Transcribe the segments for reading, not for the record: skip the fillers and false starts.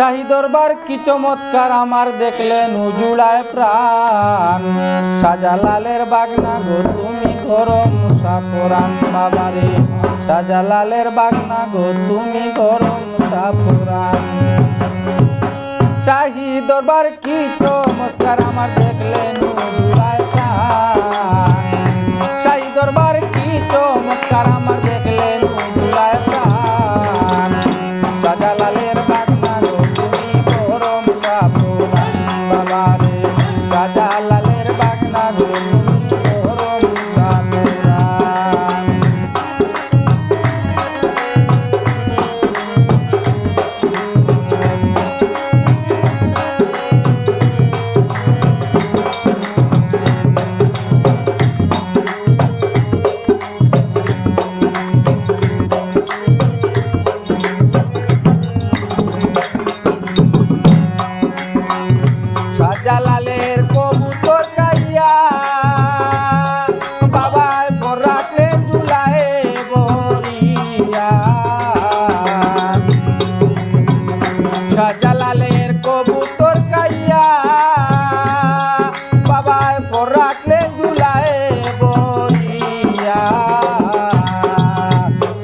শাহী দরবার কি চমৎকার আমার দেখলেন উজুড়ায় প্রাণ। শাহজালালের বাগনা গো তুমি করো মুসাফরান বাবারে, শাহজালালের বাগনা গো তুমি করো মুসাফরান। শাহী দরবার কি চমৎকার আমার দেখলেন উজুড়ায় প্রাণ। শাহী দরবার কি চমৎকার আমার দেখলেন উজুড়ায় প্রাণ। শাহজালালের বাগনা গো তুমি করো মুসাফরান বাবারে, শাহজালালের বাগনা গো তুমি করো মুসাফরান। শাহজালালের কবুতর কাইয়া বাবায় পর রাখলেন ঝুলায়ে বরিয়া। শাহজালালের কবুতর কাইয়া বাবায় পর রাখলেন ঝুলায়ে বরিয়া।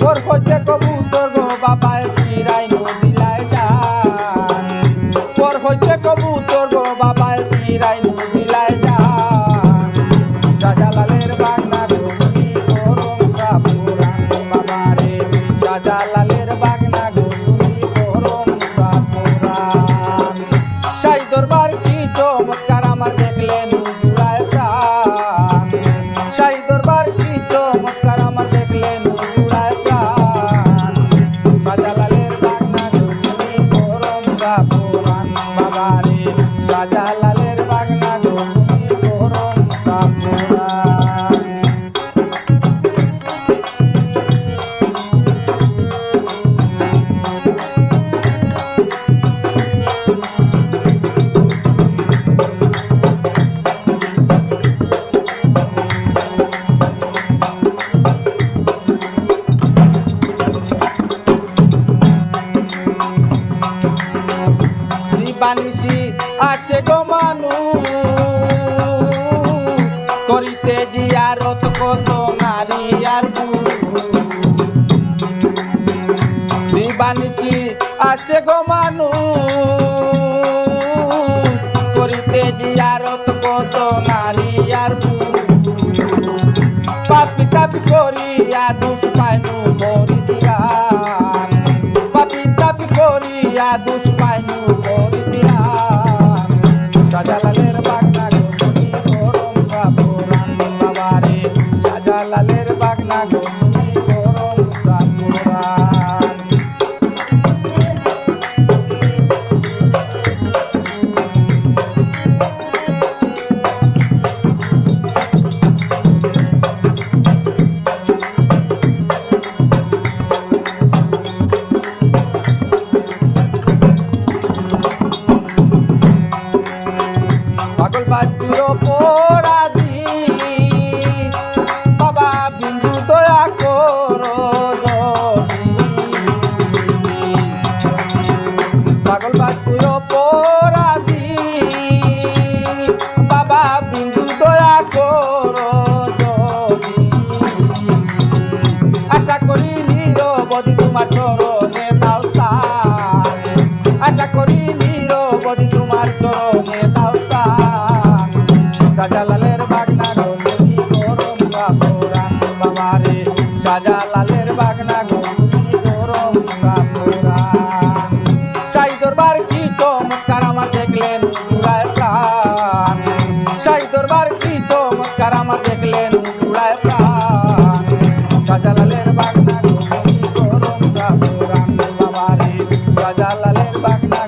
তোর হচ্ছে কবুতর গো বাবায় ফিরাই নদিলায় যান। তোর হচ্ছে কবুতর গো বাবায় ফিরাই নদিলায় যান। শাহজালালের বাগনা গো তুমি করো মুসাফরান বাবারে, শাহজালালের বাগনা গো তুমি করো মুসাফরান। শাহী দরবার কি চমৎকার আমার দেখলেন উজুড়ায় প্রাণ। শাহী দরবার কি চমৎকার আমার দেখলেন উজুড়ায় প্রাণ। শাহজালালের বাগনা গো তুমি করো মুসাফরান বাবারে, শাহজালালের বাগনা গো তুমি করো মুসাফরান। বানিসি আসে গো মানুষ করিতে জিয়ারত কত নারী আর পুরুষ। বানিসি আসে গো মানুষ করিতে জিয়ারত কত নারী আর পুরুষ। পাপি তাপি করিয়া দুষ পাইনু করি দিয়ান। পাপি তাপি করিয়া দুষ পাইনু করি দিয়ান। শাহজালালের বাগনা গো তুমি করো মুসাফরান বাবারে, শাহজালালের বাগনা গো তুমি করো মুসাফরান। পাগল বাজুর অপরাধী বাবা বিন্দু দয়া করো যদি। পাগল বাজুর অপরাধী বাবা বিন্দু দয়া করো যদি। আশা করি নিরবধি তোমার চরণে দাও স্থান। আশা করি নিরবধি তোমার চরণে দাও স্থান। শাহজালালের বাগনা গো তুমি করো মুসাফরান বাবারে, শাহজালালের বাগনা গো তুমি করো মুসাফরান। শাহী দরবার কি চমৎকার আমার দেখলেন উজুড়ায় প্রাণ। শাহী দরবার কি চমৎকার আমার দেখলেন উজুড়ায় প্রাণ। শাহজালালের বাগনা গো তুমি করো মুসাফরান বাবারে, শাহজালালের বাগনা।